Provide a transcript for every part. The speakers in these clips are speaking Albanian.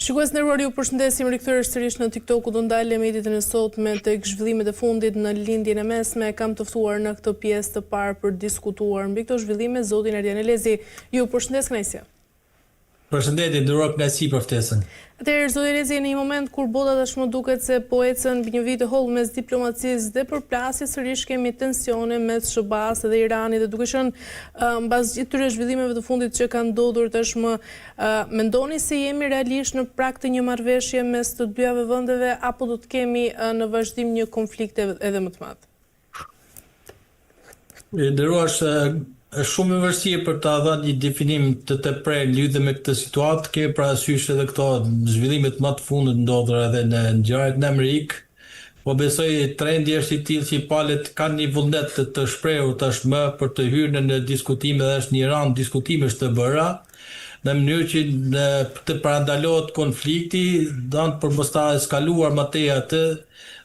Shikues nderuar, ju përshëndesim, rikthyer sërish në TikTok-u do ndalem editën e sotme tek zhvillimet e fundit në lindjen e mesme. Kam të ftuar në këtë pjesë të parë për diskutuar mbi këto zhvillime zotin Erdian Elezi. Ju përshëndes, kënaqësi. Përshëndetje, nderuar, kënaqësi për ftesën. Atëherë, zoti Elezi, në një moment kur bota tashmë duket se po ecën mbi një vit të holl mes diplomacisë dhe përplasjes, sërish kemi tensione mes SBA-s dhe Iranit, dhe duke qenë mbas gjithë këtyre zhvillimeve të fundit që kanë ndodhur tashmë, mendoni se jemi realisht në prag të një marrëveshje mes të dyja vendeve, apo do të kemi në vazhdim një konflikt edhe më të madh? Nderuar, është shumë e vështirë për ta dhënë një definim të tepër lidhur me këtë situatë. Kemi parasysh edhe këto zhvillimet më të fundit ndodhur edhe në ngjarjet në Amerikë. Po besoj trendi është i tillë që palët kanë një vullnet të shprehur tashmë për të hyrë në diskutime, dhe është një rand diskutimesh të bëra në mënyrë që të parandalohet konflikti, për mos ta eskaluar më tej atë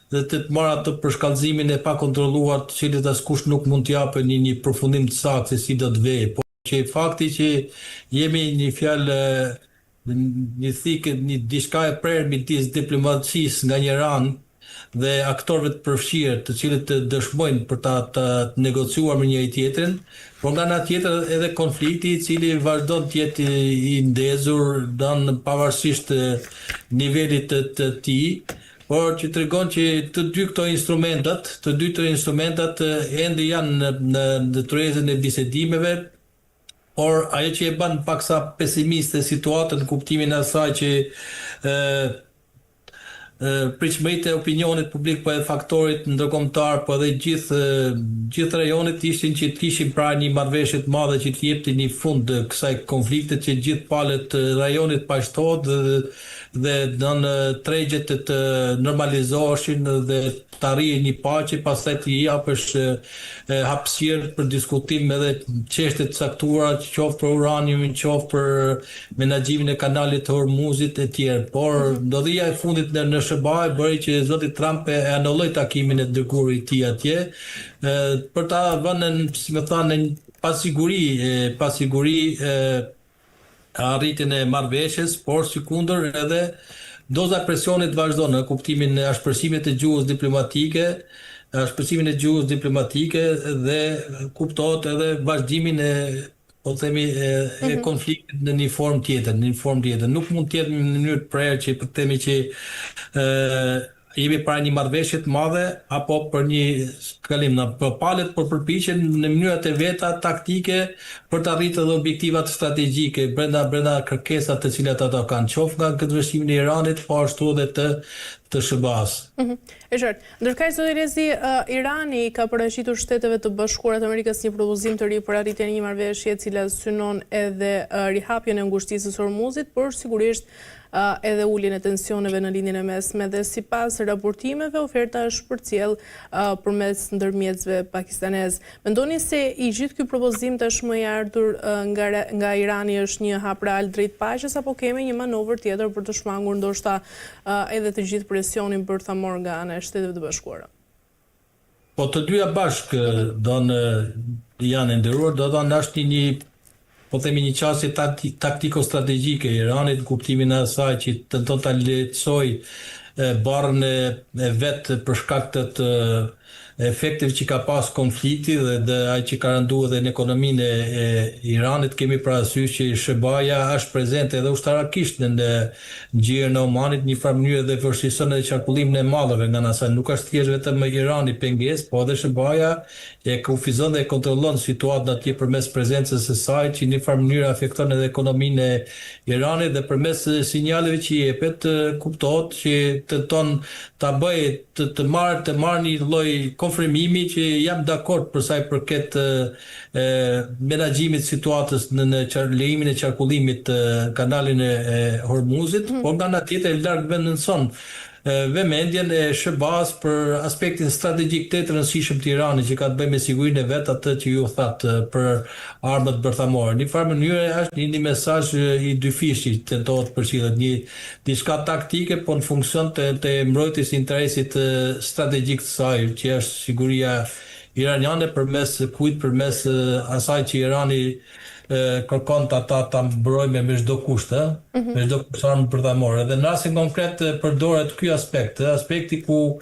dhe të marrë atë përshkallëzimin e pakontrolluar, të cilët askush nuk mund të japë një përfundim të saktë se si do të vejë. Po që fakti që jemi një fjalë, një diçka e prerë midis diplomacisë nga një ranë dhe aktorëve të përfshirë, të cilët të dëshmojnë për ta negociuar me njëri tjetrin, por nga ana tjetër edhe konflikti i cili vazhdon të jetë i ndezur pavarësisht nivelit të tij. Por që tregon që të dy instrumentat ende janë në tërheqjen e bisedimeve, por ajo që e bën paksa pesimiste situatën në kuptimin e asaj që pritshmëritë e opinionit publik, po edhe faktorit ndërkombëtar, po edhe gjithë rajonit ishin që të kishin pra një marrëveshje të madhe që të jepte një fund kësaj konflikte, që gjithë palët rajonit paqëtohet dhe në tregjet të normalizoheshin dhe të arrijë një paqe, pastaj të japësh hapësirë për diskutim edhe çështje të caktuara, qoftë për uraniumin, qoftë për menaxhimin e kanalit të Hormuzit e tjerë. Por ndodhia e fundit në SBA e bëri që zoti Trump e anulloi takimin e dërguar i tij atje për ta vënë, si më thanë, pasiguri arritjen e marrëveshjes, por sikundër edhe doza presionit vazhdon në kuptimin e ashpërsimit të gjuhës diplomatike dhe kuptohet edhe vazhdimin e konfliktit në një formë tjetër. Nuk mund të jetë në mënyrë të prerë që për themi që jemi para një marrëveshje të madhe apo për një kalim në palët, por përpiqen në mënyrat e veta taktike për të arritur edhe objektivat strategjike brenda kërkesat të cilat ata kanë, qoftë nga këtë vështrim i Iranit, po ashtu edhe të SBA-s. E qartë. Ndërkaq, zoti Elezi, Irani ka paraqitur Shteteve të Bashkuara të Amerikës një propozim të ri për arritjen e një marrëveshje e cila synon edhe rihapjen e ngushtisë së Hormuzit, por sigurisht edhe uljen e tensioneve në lindjen e mesme, dhe sipas raportimeve oferta është përcjell përmes ndërmjetësve pakistanez. Mendoni se i gjithë ky propozim tashmë i ardhur nga Irani është një hap real drejt paqes, apo kemi një manovër tjetër për të shmangur ndoshta edhe të gjithë presionin për ta marrë nga ana e Shteteve të Bashkuara? Po të dyja bashkë janë nderuar, do të thonë është një çështje taktiko-strategjike e Iranit, në kuptimin e asaj që tenton ta lehtësojë barrën e vet për shkak të efekteve që ka pas konflikti dhe ai që ka rënduar edhe në ekonominë e Iranit. Kemi parasysh që SBA-ja është prezente edhe ushtarakisht në ngjyrën e Omanit, një farë mënyrë dhe vështirëson edhe qarkullimin e mallave, nga ana se nuk është thjesht vetëm Irani pengesë, po edhe SBA-ja e kufizon dhe e kontrollon situatën atje përmes prezencës së saj, që në një farë mënyrë afekton edhe ekonominë e Iranit, dhe përmes sinjaleve që jepet kuptohet që tenton ta bëjë të marrë një lloj konfirmimi që jam dakord për sa i përket menaxhimit situatës në lejimin e qarkullimit të kanalin e Hormuzit, por nga ana tjetër larg vendosson vëmendjen e SBA-s për aspektin strategjik të rëndësishëm të Iranit, që ka të bëjë me sigurinë e vet, atë që ju thatë për armët bërthamore. Në farë mënyrë është një mesazh i dyfish që tentohet përcjellet, diçka taktike, po në funksion të mbrojtjes së interesit strategjik të saj, që është siguria iraniane, përmes asaj që Irani kërkon të ata ta mbrojnë me çdo kusht, me çdo kusht armë bërthamore. Dhe në rastin konkret përdoret ky aspekt, aspekti ku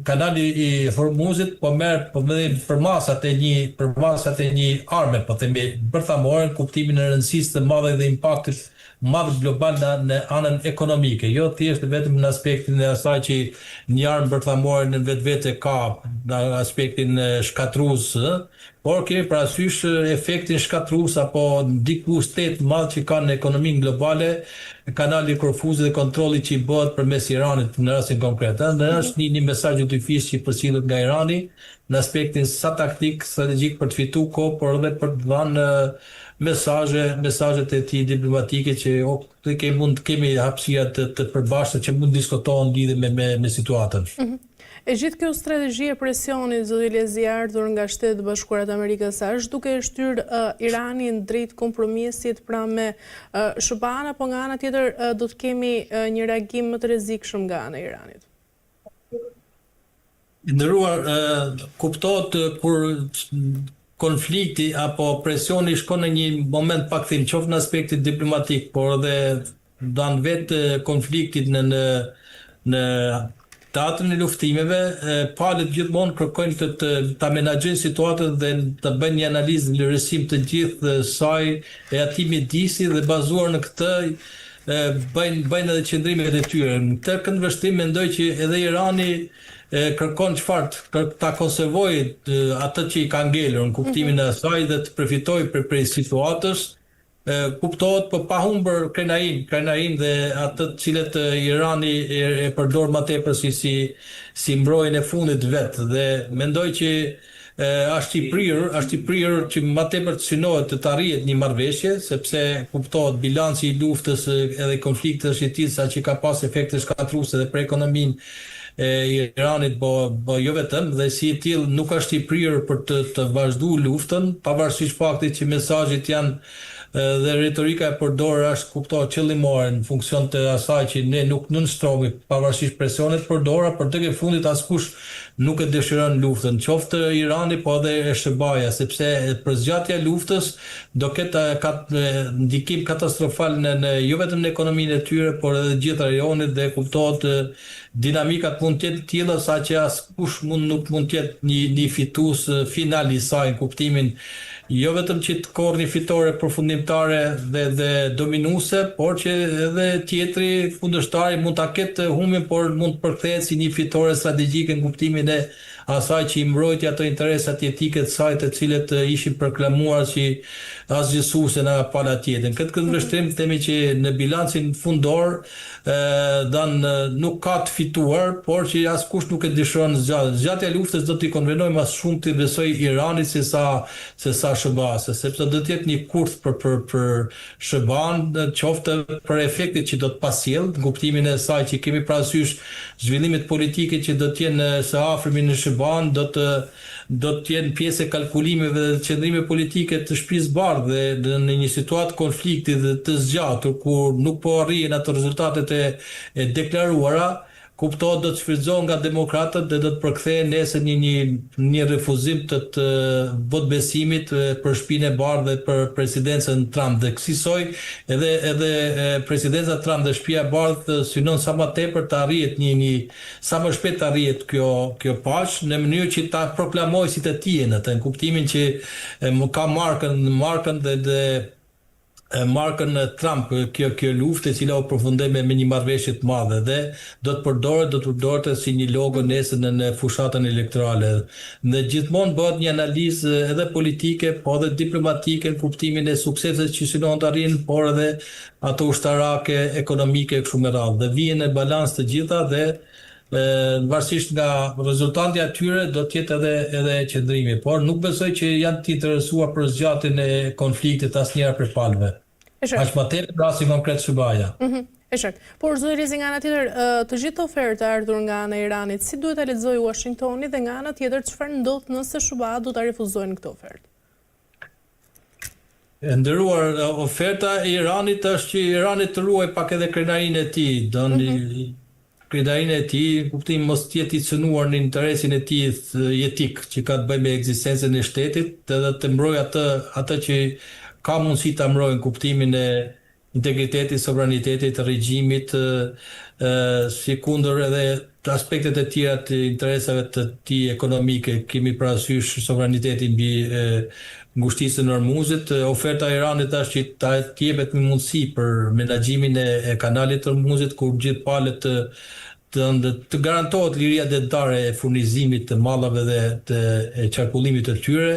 kanali i Hormuzit po merr përmasat e një arme, po themi bërthamore, në kuptimin e rëndësisë të madhe dhe impaktit madh global në anën ekonomike, jo thjesht vetëm në aspektin e asaj që një armë bërthamore në vetvete ka në aspektin shkatrues, por kemi parasysh efektin shkatrues apo ndikues të madh që ka në ekonominë globale, kanali i Hormuzit dhe kontrolli që i bëhet përmes Iranit në rastin konkret. Dhe është një mesazh dyfisht që përcillet nga Irani në aspektin sa taktik strategjik për të fituar kohë, por edhe për të dhënë mesazhet e tij diplomatike që kemi hapësira të përbashkëta që mund diskutohen lidhje me situatën. E gjithë kjo strategji e presionit, zoti Lezi, ardhur nga Shtetet e Bashkuara të Amerikës, është duke e shtyr Iranin drejt kompromisit pra me SBA-n, apo nga ana tjetër do të kemi një reagim më të rrezikshëm nga ana e Iranit? Ndëruar, kuptohet kur konflikti apo presioni shkon në një moment pak thim, qoftë në aspektin diplomatik, por edhe dan vetë konfliktit në teatrin e luftimeve, palët gjithmonë kërkojnë ta menaxhojnë situatën dhe të bëjnë një analizë në vlerësim të gjithë saj e atij mjedisi dhe bazuar në këtë bëjnë edhe qëndrimet e tyre. Në këtë këndvështrim mendoj që edhe Irani kërkon çfarë ta konservojë atë që i ka ngelur në kuptimin e asaj dhe të përfitojë prej situatës, kuptohet po pa humbur krenarin dhe atë të cilët Irani e përdor më tepër si mbrojtjen e fundit vet, dhe mendoj që është i prirur që më tepër të synohet të arrihet një marrëveshje, sepse kuptohet bilanci i luftës edhe konfliktit është i tillë sa që ka pas efekte shkatruese edhe për ekonominë e Iranit, po jo vetëm, dhe si i tillë nuk është i prirur për të vazhduar luftën, pavarësisht faktit që mesazhet janë dhe retorika e përdorur është kuptohet qëllimore në funksion të asaj që ne nuk nënshtrohemi pavarësisht presionet përdora, por tek e fundit askush nuk e dëshiron luftën, qoftë Irani po edhe SBA-ja, sepse përzgjatja e luftës do ketë ndikim katastrofal në jo vetëm në ekonominë e tyre, por edhe gjithë rajonit, dhe kuptohet dinamikat mund të jetë të tilla sa që askush nuk mund të jetë një fitues final i saj, në kuptimin jo vetëm që të korrë një fitore përfundimtare dhe dominuese, por që edhe tjetri kundërshtari mund ta ketë humbin, por mund të përkthehet si një fitore strategjike në kuptimin e asaj që i mbrojti ato interesat jetike të saj, të cilët ishin proklamuar si asgjësuese nga pala tjetër. Këtë këndvështrim themi që në bilancin fundor nuk ka të fituar, por që askush nuk e dëshiron zgjatja e luftës do t'i konvenoj mas shumë të besoj Iranit se sa SBA-s, sepse do të jetë një kurth për SBA-n, qoftë për efektet që do të pasjell, në kuptimin e saj që kemi parasysh zhvillimet politike që do të jenë së afërmi në SBA-n, do të jenë pjesë e kalkulimeve dhe qëndrime politike të shtëpisë bardhë, dhe në një situatë konflikti dhe të zgjatur kur nuk po arrihen ato rezultatet e deklaruara, kuptohet do të shfrytëzohen nga demokratët dhe do të përkthehen nesër një refuzim të votbesimit për shtëpinë e bardhë dhe për presidencën Trump. Dhe kësaj edhe presidenca Trump dhe shtëpia e bardhë synon sa më tepër të arrihet sa më shpejt të arrihet kjo paqë, në mënyrë që ta proklamojë si të tijën atë, në kuptimin që ka markën dhe markën Trump kjo luftë, e cila u përfundoi me një marrëveshje të madhe, dhe do të përdoret si një logo nesër në fushatën elektorale. Dhe gjithmonë bëhet një analizë edhe politike, po edhe diplomatike, në kuptimin e sukseset që synon të arrijnë, por edhe ato ushtarake, ekonomike kështu me radhë. Dhe vijnë në balans të gjitha, dhe varësisht nga rezultanti atyre do të jetë edhe qëndrimi, por nuk besoj që janë të interesuar për zgjatjen e konfliktit asnjëra prej palëve. Aq më tepër rasti konkret SBA-ja. E qartë. Por zoti Lezi, nga ana tjetër, të gjithë oferta ardhur nga ana e Iranit, si duhet ta lexojë Washingtoni, dhe nga ana tjetër çfarë ndodh nëse SBA do ta refuzojnë këtë ofertë? E nderuar, oferta e Iranit është që Irani të ruaj pak edhe krenarinë e tij, krijtarinë e tij, kuptim mos të jetë i cënuar në interesin e tij jetik që ka të bëjë me ekzistencën e shtetit edhe të mbrojë atë që ka mundësi ta mbrojë në kuptimin e integritetit, sovranitetit, të regjimit, si kundër edhe të aspektet e tjera të interesave të tij ekonomike, kemi parasysh sovranitetin mbi ngushtisën e Hormuzit. Oferta e Iranit është që ta jepet me mundësi për menaxhimin e kanalit të Hormuzit, kur gjithë palët të garantohet liria dentare e furnizimit të mallave dhe të qarkullimit të tyre,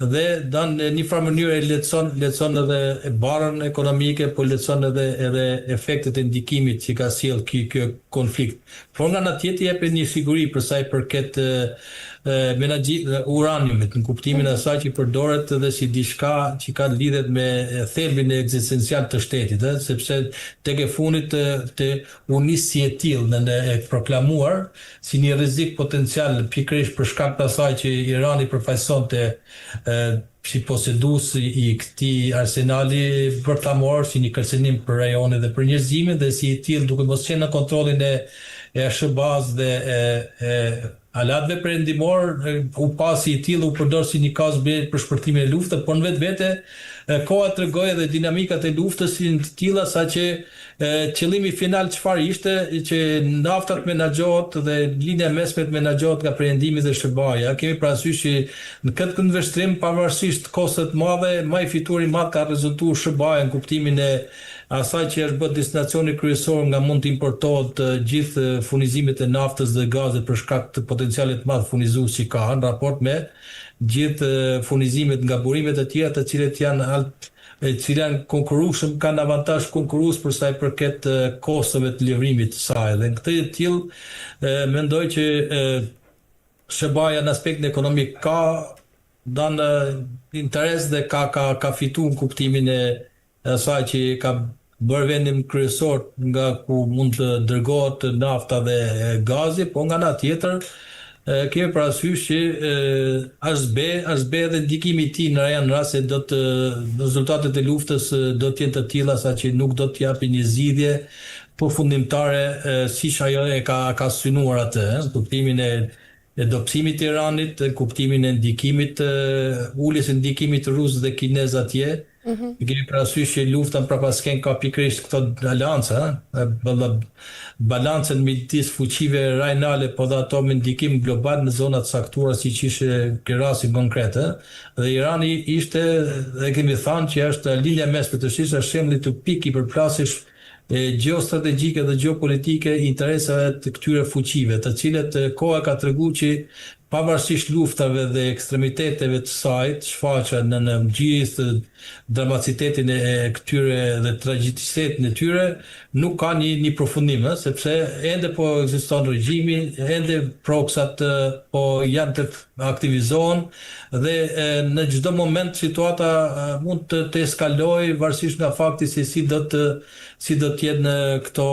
dhe në një farë mënyrë lehtëson edhe barrën ekonomike, po lehtëson edhe efektet e ndikimit që ka sjell ky konflikt. Por nga ana tjetër jep një siguri për sa i përket uraniumit, në kuptimin e asaj që përdoret edhe si diçka që ka lidhet me thelbin e ekzistencial të shtetit, sepse tek e fundit të unisë e tillë në e proklamuar si një rrezik potencial pikërisht për shkak të asaj që Irani përfaqësonte si posedues i këtij arsenali bërthamor, si një kërcënim për rajonin dhe për njerëzimin, dhe si i tillë duke mos qenë në kontrollin e Shëbaz dhe alatëve perëndimor, u pasi i tillë u përdor si një kaz për shpërtimin e luftës, por në vetvete koha tregoi edhe dinamikat e luftës si të tilla saqë qëllimi final çfarë ishte, që naftat menaxhohet dhe linja mesme menaxhohet nga perëndimi dhe Shëbaja. Kemi parasysh që në këtë këndvështrim, pavarësisht kostet madhe, më i fituari i madh ka rezultuar Shëbaja në kuptimin e asaj që është bërë destinacioni kryesor nga mund të importohet gjithë furnizimet e naftës dhe gazit për shkak të potencialit madh furnizues që ka në raport me gjithë furnizimet nga burimet e tjera të cilët janë konkurrueshëm, kanë avantazh konkurrues për sa i përket kosteve të levrimit të saj. Dhe në këtë të tillë mendoj që Shëbaja në aspektin ekonomik ka dhënë interes dhe ka fituar në kuptimin e asaj që ka bërë vendin kryesor nga ku mund të dërgohet nafta dhe gazi, po nga ana tjetër kemi parasysh që është be edhe ndikimi i tij në rast se rezultatet e luftës do të jenë të tilla saqë nuk do të japin një zgjidhje përfundimtare siç ajo e ka synuar atë, kuptimin e dobësimit të Iranit, kuptimin e ndikimit, uljes së ndikimit rus dhe kinez atje. Kemi parasysh që lufta prapasken ka pikërisht këto aleanca, balancën midis fuqive rajnale po dhe ato me ndikim global në zonat saktuara siç ishte ky rasti konkret. Dhe Irani ishte, dhe kemi thënë që është linja mesme të shtëpisë, është shembulli tipik i përplasjes gjeostrategjike dhe gjeopolitike interesave të këtyre fuqive, të cilët koha ka treguar që pavarësisht luftave dhe ekstremiteteve të saj, të shfaqura në gjithë dramacitetin e këtyre dhe tragjicitetin e tyre, nuk ka një përfundim, sepse ende po ekziston regjimi, ende proksat po janë të aktivizohen dhe në çdo moment situata mund të eskalojë varësisht nga fakti se si do të jenë këto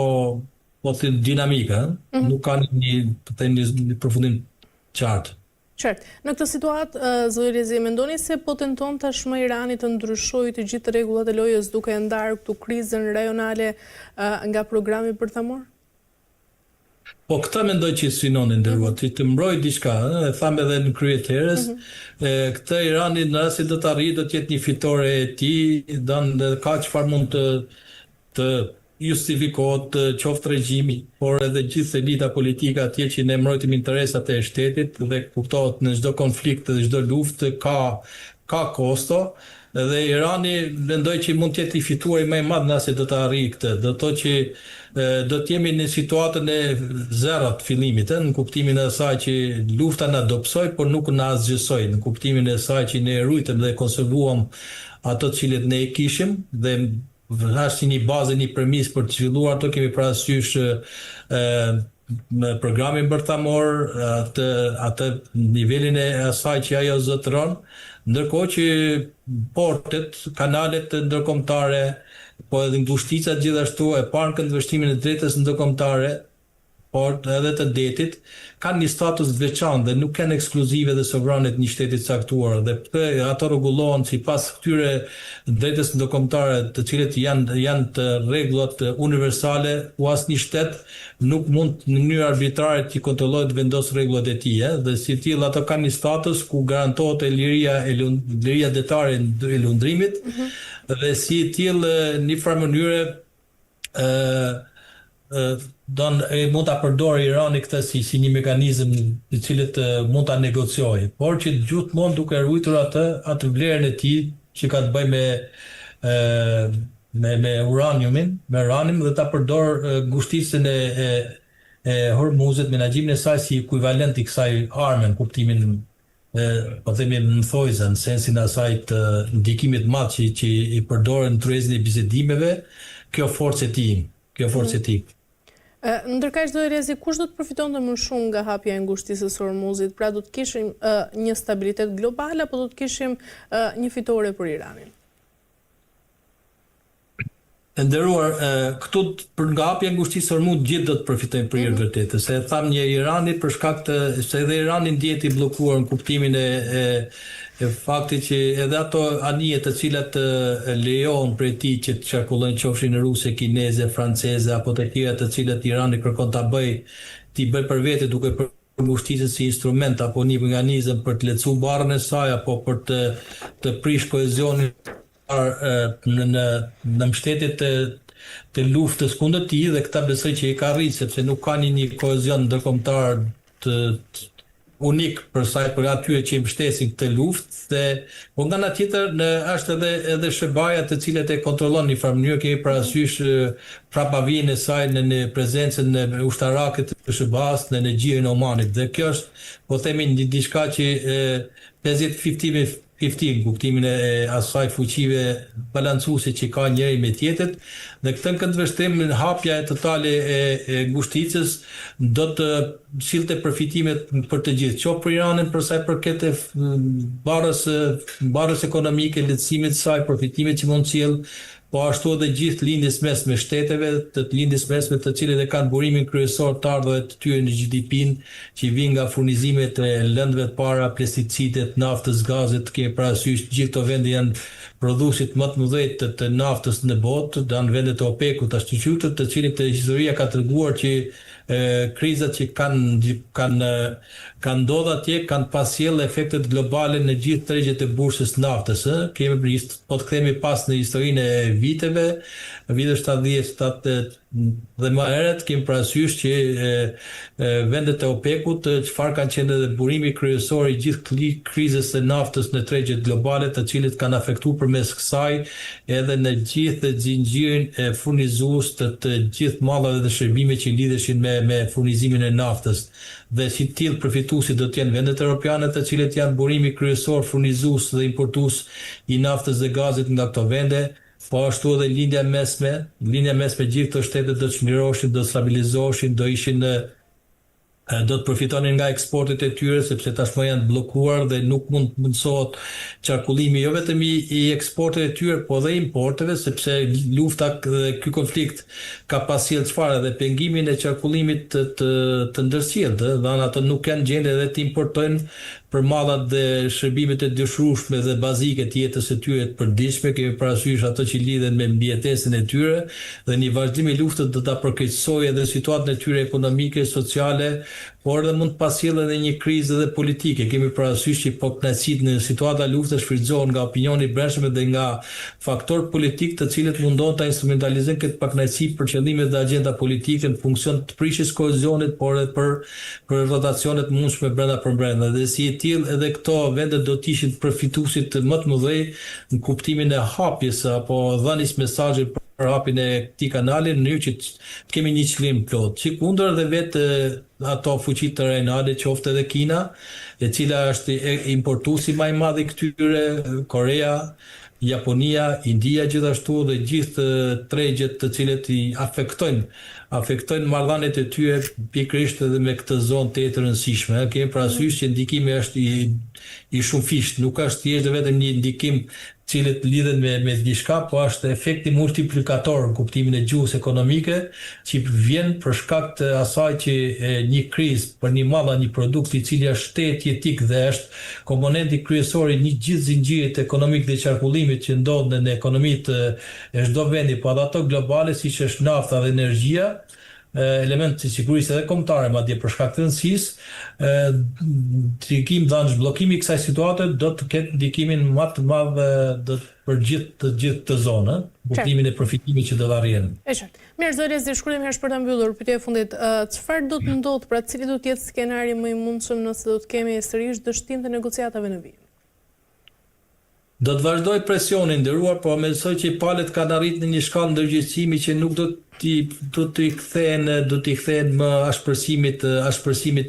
po të dinamika, nuk ka një përfundim qartë. Qartë. Në këtë situatë, zoti Rezi, mendoni se po tenton tashmë Irani të ndryshojë të gjithë rregullat e lojës duke ndarë këtu krizën rajonale nga programi bërthamor? Po këtë mendoj që synon e nderuar, të mbrojë diçka, e thamë edhe në krye të herës, këtë Irani në rast se do të arrijë do të jetë një fitore e tij, ka çfarë mund të justifikohet qoftë regjimi, por edhe gjithë elita politike atje që ne mbrojtim interesat e shtetit dhe kuptohet në çdo konflikt dhe çdo luftë ka kosto, dhe Irani mendoj që mund të jetë i fituari më i madh nëse do të arrijë këtë. Do të thotë që do të jemi në situatën e zerrat fillimit, në kuptimin e asaj që lufta na dobësoi, por nuk na asgjësoi, në kuptimin e asaj që ne rujtëm dhe konservuam ato të cilët ne i kishim dhe është një bazë, një premis për të zhvilluar ato. Kemi parasysh me programin bërthamor, atë nivelin e asaj që ajo zotëron, ndërkohë që portet, kanalet ndërkombëtare, po edhe ngushtica gjithashtu e parë këndvështrimin e drejtës ndërkombëtare, por edhe të detit, kanë një status veçantë dhe nuk kanë ekskluzive dhe sovrane të një shteti caktuar dhe ato rregullohen sipas këtyre drejtës ndërkombëtare të cilët janë të rregullat universale, ku asnjë shtet nuk mund në mënyrë arbitrare të kontrollojë të vendosë rregullat e tij, dhe si tillë ato kanë një status ku garantohet liria detare e lundrimit dhe si tillë në një farë mënyre mund ta përdorë Irani këtë si një mekanizëm i cilët mund ta negociojë, por që gjithmonë duke ruajtur atë vlerën e tij që ka të bëjë me uraniumin, dhe ta përdor ngushticën e Hormuzit, menaxhimin e saj si ekuivalent i kësaj arme, në kuptimin po themi në sensin e asaj të ndikimit të madh që i përdoren në tryezin e bisedimeve, kjo forcë e tij. Ndërkaq do Rezi, kush do të përfitonte më shumë nga hapja e ngushtisë së Hormuzit? Pra do të kishim një stabilitet global apo do të kishim një fitore për Iranin? Nderuar, këtu nga hapja e ngushtisë së Hormuzit gjithë do të përfitojnë për hir vërtetë, se tham një Irani për shkak të se edhe Irani ndihet i bllokuar në kuptimin e faktit që edhe ato anije të cilat lejon prej tij që të qarkullojnë qofshin ruse, kineze, franceze apo të tjera të cilat Irani kërkon ta bëj për vete duke për ngushtisën si instrument apo një mekanizëm për të lehtësuar barrën e saj apo për të prish kohezionin në mbështetje të luftës kundër tij, dhe këta besoj që i ka arritur sepse nuk ka një kohezion ndërkombëtar të unik për sa i përket atyre që i mbështesin këtë luftë, dhe po nga ana tjetër është edhe SHBA-ja të cilët e kontrollon në një farë mënyrë, kemi parasysh prapavijën e saj në prezencën e ushtarake të SHBA-s në Gjirin e Omanit, dhe kjo është po themi diçka që 50-50 në kuptimin e asaj fuqive balancuese që ka njëri me tjetrin, dhe këtë vështrim hapja e totale e ngushticës do të sillte përfitimet për të gjithë, qoftë për Iranin për sa i përket barrës ekonomike, lehtësimit të saj, përfitimet që mund të sjellë, po ashtu edhe gjithë lindjes mesme shteteve, të lindjes mesme të cilët e kanë burimin kryesor të ardhurave të tyre në GDP-n, që vijnë nga furnizimet e lëndëve të para, pesticidet, naftës, gazet, kemi parasysh gjithë këto vende janë prodhuesit më të mëdhenj të naftës në botë, janë vendet e OPEC-ut, ashtu qytet të cilët historia ka treguar që krizat që kanë ndodhur atje kanë pasjellë efektet globale në gjithë tregjet e bursës naftës. Kemi po të kthehemi pas në historinë e viteve 70 dhe më herët kemi parasysh që vendet e OPEC-ut çfarë kanë qenë edhe burimi kryesor i gjithë krizës së naftës në tregjet globale, të cilët kanë afektuar përmes kësaj edhe në gjithë zinxhirin e furnizues të gjithë mallave dhe shërbimeve që lidheshin me furnizimin e naftës. Dhe si tillë përfituesi do të jenë vendet europiane, të cilët janë burimi kryesor furnizues dhe importues i naftës dhe gazit nga këto vende. Po ashtu edhe lindja mesme gjithë këto shtete do të çmiroshin, do të stabilizoheshin, do të përfitonin nga eksportet e tyre, sepse tashmë janë bllokuar dhe nuk mund mundsohet qarkullimi jo vetëm i eksporteve të tyre, po dhe importeve, sepse lufta dhe ky konflikt ka pasjell çfarë, edhe pengimin e qarkullimit të ndërsjellët, dhe ato nuk kanë gjendje edhe të importojnë për mallat dhe shërbimet e dëshueshme dhe bazike të jetës së tyre të përditshme. Kemi parasysh ato që lidhen me mbijetesën e tyre, dhe një vazhdim i luftës do ta përkeqësojë edhe situatën e tyre ekonomike, sociale, por edhe mund të pasjellë edhe një krizë edhe politike. Kemi parasysh që kënaqësitë në situata luftës shfrytëzohen nga opinioni i brendshëm dhe nga faktorë politik të cilët mundon ta instrumentalizojnë këtë pakënaqësi për qëllime dhe agjenda politike në funksion të prishjes kohezionit, por edhe për rotacione të mundshme brenda për brenda. Dhe si tillë edhe këto vende do të ishin përfituesit më të mëdhenj në kuptimin e hapjes apo dhënies mesazhe për hapjen e këtij kanali, në mënyrë që të kemi një qëllim plot. Sikundër edhe vetë ato fuqitë të renale, qoftë edhe Kina, e cila është importuesi më i madh i këtyre, Korea, Japonia, India gjithashtu, dhe gjithë tregjet të cilët i afektojnë marrëdhëniet e tyre pikërisht edhe me këtë zonë të rëndësishme. Kemi parasysh që ndikimi është i shumëfisht, nuk është thjesht vetëm një ndikim cilët lidhen me diçka, po është efekti multiplikator në kuptimin e gjuhës ekonomike, që vjen për shkak të asaj që një krizë për një mall, një produkt i cili është shtet jetik dhe është komponenti kryesor i një gjithë zinxhirit ekonomik dhe qarkullimit që ndodh në ekonomitë e çdo vendi, po edhe ato globale siç është nafta dhe energjia, element të sigurisë edhe kombëtare madje për shkak të rëndësisë, zhvillimi i kësaj situate do të ketë ndikimin më të madh për gjithë të zonën, kuptimin e përfitimit që do të arrijnë. E qartë. Mirë, zoti Rezi, shkruajmë herë për ta mbyllur pyetja e fundit. Çfarë do të ndodhë, pra cili do të jetë skenari më i mundshëm nëse do të kemi sërish dështim të negociatave në vijim? Do të vazhdoj presioni nderuar, po mendoj që palët kanë arritur në një shkallë ndërgjegjësimi që nuk do t'i kthehen më ashpërsimit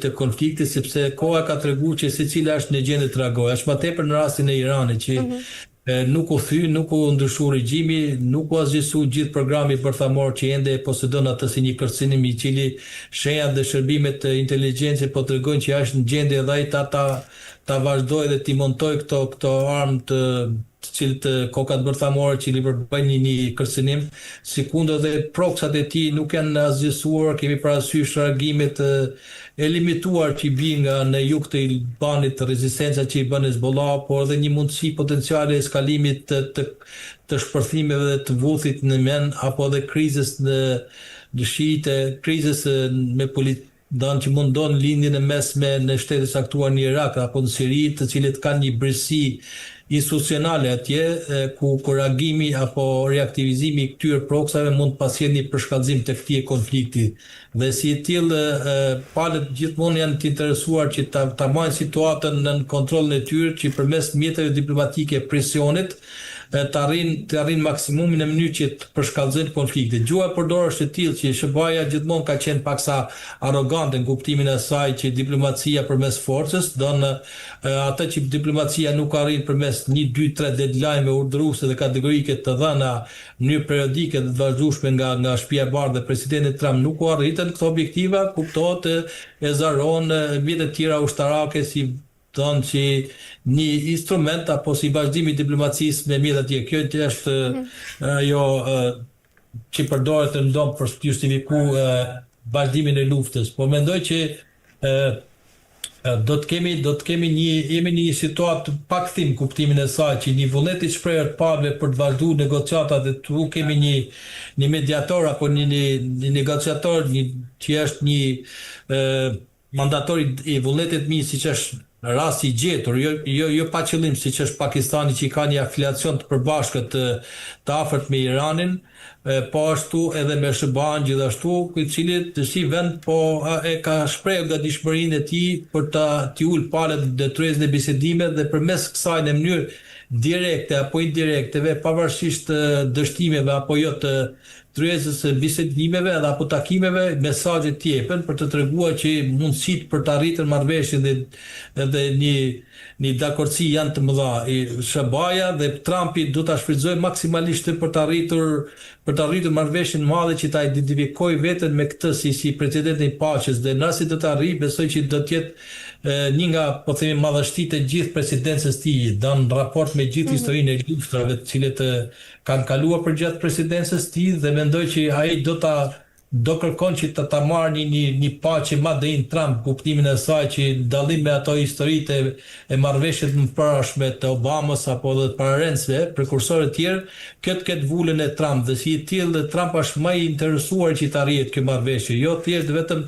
të konfliktit, sepse koha ka treguar që secila është në gjendje të reagojë. Është më tepër në rastin e Iranit që nuk u thy, nuk u ndryshu regjimi, nuk u azgjësu gjithë programi bërthamor që ende posedon atë si një kërcënim i cili shenjat dhe shërbimet të inteligjencës po tregojnë që është në gjendje dhe ai ta vazhdoj dhe t'i montoj këto armë të cilët kokat bërthamore që i përbëjnë një kërcënim, sikundë dhe proksat e tij nuk janë azgjësuar, kemi parasysh reagimet e limituar që i bin nga në jug të Libanit, rezistenca që i bën Hezbollah, por edhe një mundësi potenciale eskalimit të shpërthimeve dhe të vullthit në Yemen, apo edhe krizës në Shiite, krizës me që mundon lindjen e mesme në shtetet saktuar në Irak apo në Siri, të cilët kanë një brësi institucionale atje, ku reagimi apo reaktivizimi i këtyre proksave mund të pasjellë një përshkallëzim të këtij konflikti. Dhe si e tillë, palët gjithmonë janë të interesuar që ta marrin situatën në kontrollin e tyre, që përmes mjeteve diplomatike presionit të arrin maksimumin në mënyrë që të përshkallëzojnë konflikte. Gjuha e përdorur është e tillë që SBA-ja gjithmonë ka qenë paksa arrogante në kuptimin e saj që diplomacia përmes forcës, atë që diplomacia nuk arrin përmes 1, 2, 3 deadline urdhëruese dhe kategorike të dhëna në mënyrë periodike dhe të vazhdueshme nga Shtëpia e Bardhë dhe presidenti Trump nuk u arritën këto objektiva, kuptohet e zaron mjet të tjera ushtarake si tonë që një instrument apo si vazhdimi i diplomacisë me mjet atje. Kjo është ajo që përdoret në ndonë për të justifikuar vazhdimin e luftës. Po mendoj që do të kemi jemi një situatë pak thim kuptimin e saj që një vullnet i shprehur palëve për të vazhduar negociatat dhe tu kemi një mediator apo një negociator që është një mandator i vullnetit mi, siç është rasti i gjetur, jo pa qëllim siç është Pakistani që ka një afiliacion të përbashkët të afërt me Iranin, po ashtu edhe me SBA-n gjithashtu, i cili si vend po e ka shprehur gatishmërinë e tij për t'i ulë palët detyrën e bisedimeve dhe përmes kësaj në mënyrë direkte apo indirekteve, pavarësisht dështimeve apo jo të tryezës së bisedimeve dhe apo takimeve, mesazhe të jepen për të treguar që mundësitë për të arritur marrëveshje dhe një dakordsi janë të mëdha. SBA-ja dhe Trumpi do ta shfrytëzojnë maksimalisht për të arritur marrëveshjen madhe që ta identifikojë veten me këtë si precedentin e paqes, dhe nëse do të arrijë, besoj që do të jetë një nga, po themi, madhështitë e gjithë presidencës së tij, në raport me gjithë historinë e luftrave të cilët kanë kaluar për gjatë presidencës së tij, dhe mendoj që ai do kërkon që ta marrë një paqe madhe në Trump, kuptimin e saj që dallim me ato historitë e marrëveshjeve të mëparshme të Obamës apo dhe të pararendësve, prekursorë të tjerë, këtë ketë vullën e Trump, dhe si i tillë Trump është më i interesuar që të arrihet kjo marrëveshje, jo thjesht vetëm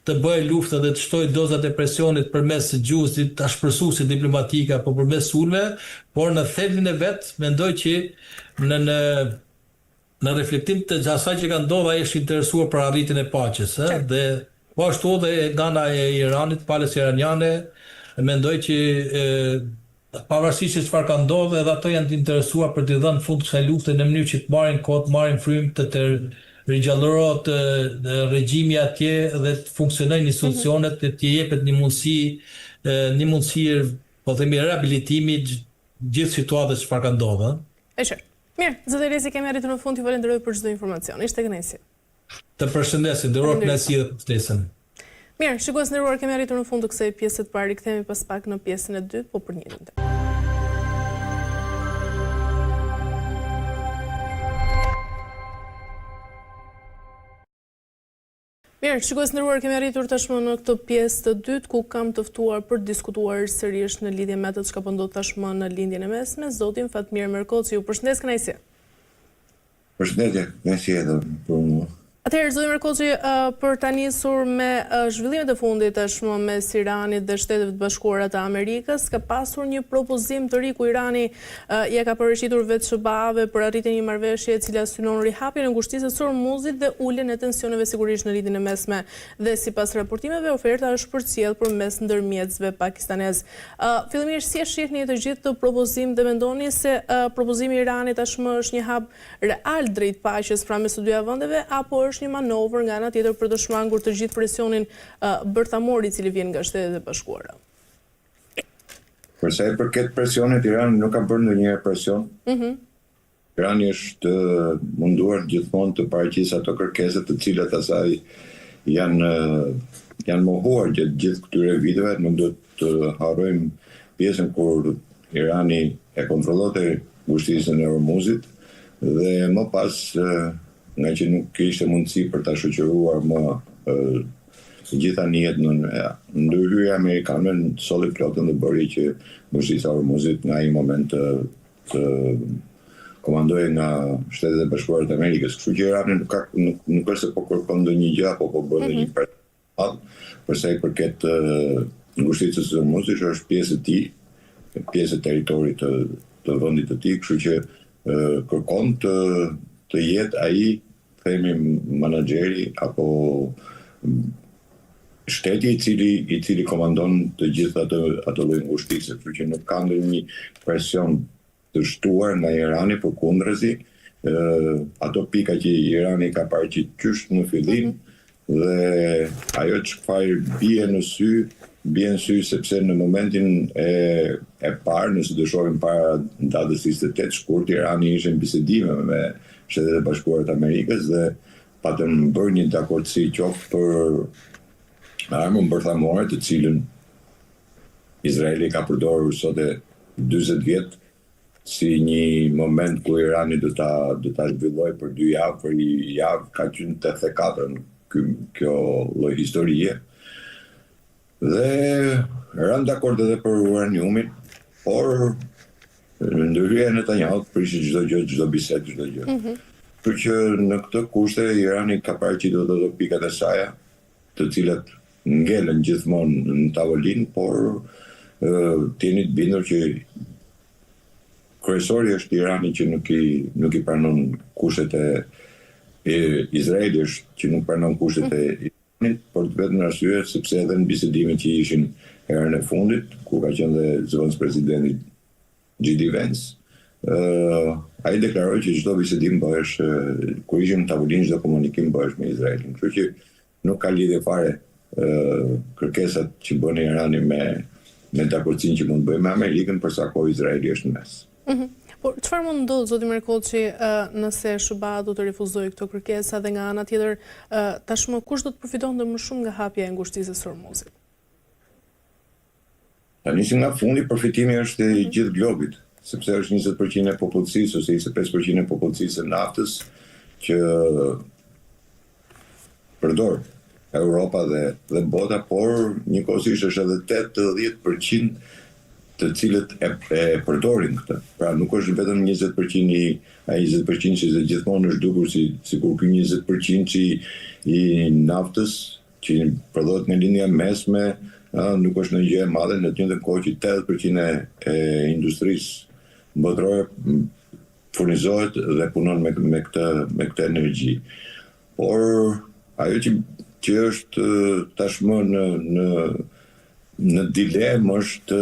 të bëjë luftë dhe të shtojë dozat e presionit përmes gjuhës të ashpërsuese diplomatike apo përmes sulmeve, por në thelbin e vet mendoj që në reflektim të asaj që ka ndodhur, ai është interesuar për arritjen e paqes, dhe po ashtu dhe nga ana e Iranit, palës iraniane, mendoj që pavarësisht se çfarë ka ndodhur, edhe ato janë të interesuar për të dhënë fund kësaj lufte në mënyrë që të marrin kohë, të marrin frymë të rigjallërohet regjimi atje dhe të funksionojnë institucionet, të jepet një mundësi, po themi, rehabilitimi gjithë situatës çfarë ka ndodhur. E qartë. Mirë, zoti Rezi, kemi arritur në fund, ju falenderoj për çdo informacion. Ishte kënaqësi. Të përshëndesim, nderuar kënaqësi dhe ftesën. Mirë, shikues nderuar, kemi arritur në fund të kësaj pjese të parë. Rikthehemi pas pak në pjesën e dytë, po për një ditë. Mirë, shikues nderuar, kemi arritur tashmë në këtë pjesë të dytë ku kam të ftuar për të diskutuar sërish në lidhje me atë çka po ndodh tashmë në lindjen e mesme, zotin Fatmir Merkoci. Ju përshëndes kënaqësi. Përshëndetje, kënaqësi edhe për mua. Atëherë, zoti Merkoci, për ta nisur me zhvillimet e fundit tashmë mes Iranit dhe Shteteve të Bashkuara të Amerikës, ka pasur një propozim të ri ku Irani ja ka parashitur vetë SBA-ve për arritjen e një marrëveshje e cila synon rihapjen e ngushtisë së Hormuzit dhe uljen e tensioneve sigurisht në lindjen e mesme. Dhe sipas raportimeve, oferta është përcjell përmes ndërmjetësve pakistanez. Fillimisht, si e shihni të gjithë të propozim dhe mendoni se propozimi i Iranit tashmë është një hap real drejt paqes pranë mes së dyja vendeve apo është një manovër nga ana tjetër për të shmangur të gjithë presionin bërthamor i cili vjen nga Shtetet e Bashkuara? Për sa i përket presionit, Irani nuk ka bërë ndonjëherë presion. Irani është munduar gjithmonë të paraqisë ato kërkesa të cilat asaj janë mohuar gjatë gjithë këtyre viteve. Nuk do të harrojmë pjesën kur Irani e kontrollonte ngushtisën e Hormuzit dhe më pas nga që nuk kishte mundësi për ta shoqëruar më gjitha njehet në ndërhyrja amerikane në solli flotën dhe bëri që ngushtica e Hormuzit nga një moment të komandohej nga Shtetet e Bashkuara të Amerikës. Kështu që Irani nuk është se po kërkon ndonjë gjë apo po bën ndonjë presion, për sa i përket ngushticës së Hormuzit, është pjesë e tij, pjesë e territorit të vendit të tij, kështu që kërkon të jetë ai, themi, menaxheri apo shteti i cili komandon të gjithë ato lloj ngushtisë, kështu që nuk ka ndonjë presion të shtuar nga Irani, përkundërzi, ato pika që Irani ka paraqitur në fillim dhe ajo çfarë bie në sy sepse në momentin e parë, nëse do shohim para datës 28 shkurt, Irani ishte në bisedime me Shtetet e Bashkuara të Amerikës dhe patëm bërë një dakordsi qoftë për armën bërthamore, të cilën Izraeli ka përdorur sot e 40 vjet si një moment ku Irani do ta zhvillojë për 2 javë, për një javë ka qenë 84 kjo lloj historie. Dhe rënë dakord edhe për uraniumin, por ndërhyrja e Netanyahu prishte çdo gjë, çdo bisedë, çdo gjë. Kështu që në këtë kushte Irani ka paraqitur ato pikat e saj, të cilat ngelen gjithmonë në tavolinë, por t'jeni të bindur që kryesori është Irani që nuk i pranon kushtet e Izraeli është që nuk pranon kushtet e Iranit, por vetëm në arsye sepse edhe në bisedimet që ishin herën e fundit, ku ka qenë dhe zëvendës presidenti J.D. Vance, ai deklaroi që çdo bisedim bëhesh kur ishim në tavolinë, çdo komunikim bëhesh me Izraelin. Kështu që nuk ka lidhje fare kërkesat që bën Irani me dakordsinë që mund bëjë me Amerikën, për sa kohë Izraeli është në mes. Por çfarë mund ndodh, zoti Merkoci, nëse SBA do të refuzojë këto kërkesa dhe nga ana tjetër tashmë kush do të përfitonte më shumë nga hapja e ngushtisë së Hormuzit? Tani nga fundi përfitimi është i gjithë globit, sepse është 20% e popullsisë ose 25% e popullsisë së naftës që përdor Europa dhe bota, por njëkohësisht është edhe 80% të cilët e përdorin këtë. Pra nuk është vetëm 20% ai 20% që gjithmonë është dukur sikur ky 20% i naftës që prodhohet në lindja mesme, nuk është në gjë e madhe, në të njëjtën kohë që 80% e industrisë botërore furnizohet dhe punon me këtë energji. Por ajo që është tashmë në dilemë është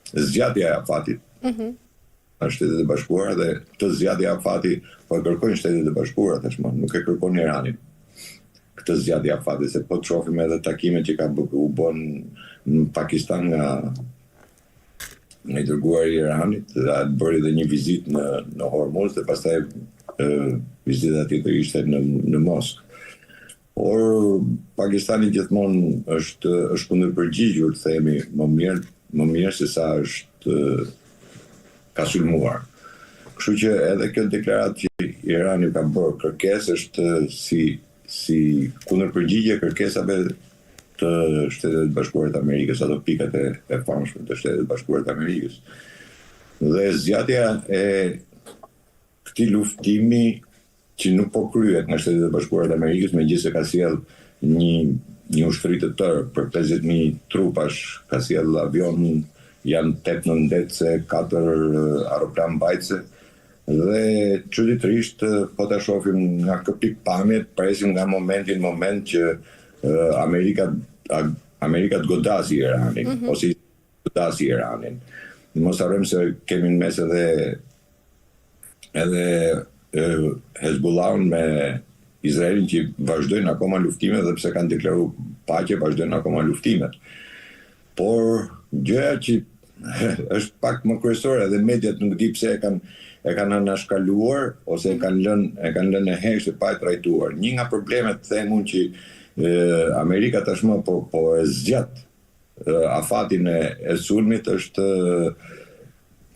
zgjatja e afatit. Në Shtetet e Bashkuara dhe këtë zgjatje e afatit po e kërkojnë Shtetet e Bashkuara tashmë, nuk e kërkon Irani. Këtë zgjatje e afatit, se po të shohim edhe takimet që u bën në Pakistan nga i dërguar i Iranit, dhe bëri edhe një vizitë në Hormuz dhe pastaj vizita tjetër ishte në Moskë. Por Pakistani gjithmonë është kundërpërgjigjur, themi, më mirë se sa është ka sulmuar. Kështu që edhe kjo deklaratë që Irani ka bërë kërkesë është si kundërpërgjigje kërkesave të Shtetet Bashkuara të Amerikës, ato pikat e famshme të Shtetet Bashkuara të Amerikës. Dhe zgjatja e këtij luftimi që nuk po kryhet nga Shtetet e Bashkuara të Amerikës, megjithëse ka sjell një ushtri të tërë për 50.000 trupash, ka sjell avion, janë 8-9 ndece, 4 aeroplan mbajtëse, dhe çuditërisht po ta shohim nga ky pikpamje, presim nga moment që Amerika të godasi Iranin, ose godasi Iranin. Mos harrojmë se kemi në mes edhe Hezbollahun me Izraelin që vazhdojnë akoma luftimet, dhe pse kanë deklaruar paqe, vazhdojnë akoma luftimet. Por gjëja që është pak më kryesore, dhe mediat nuk di pse e kanë anashkaluar ose e kanë lënë e heshtë pa e trajtuar. Një nga problemet themun që Amerika tashmë po e zgjat afatin e sulmit është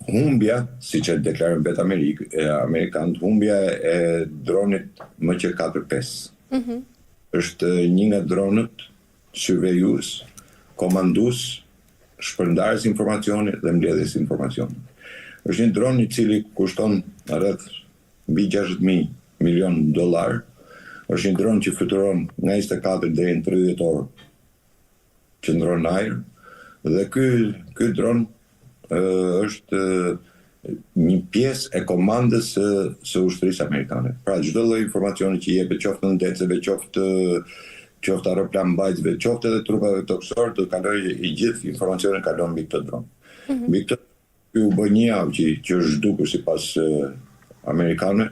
humbja, siç e deklarojnë vetë amerikanët, humbja e dronit MQ-45. Është një nga dronët survejues, komandues, shpërndarës informacioni dhe mbledhjes informacioni. Është një dron i cili kushton rreth mbi $60.000 milion. Është një dron që fluturon nga 24 deri në 30 orë qëndron në ajër, dhe ky dron është një pjesë e komandës së ushtrisë amerikane. Pra çdo lloj informacioni që jepet, qoftë në ndeceve, qoftë aeroplan mbajtësve, qoftë edhe trupave tokësor, të kalojë i gjithë informacionin kalon mbi këtë dron. Mbi këtë u bë një javë që është zhdukur sipas amerikanëve,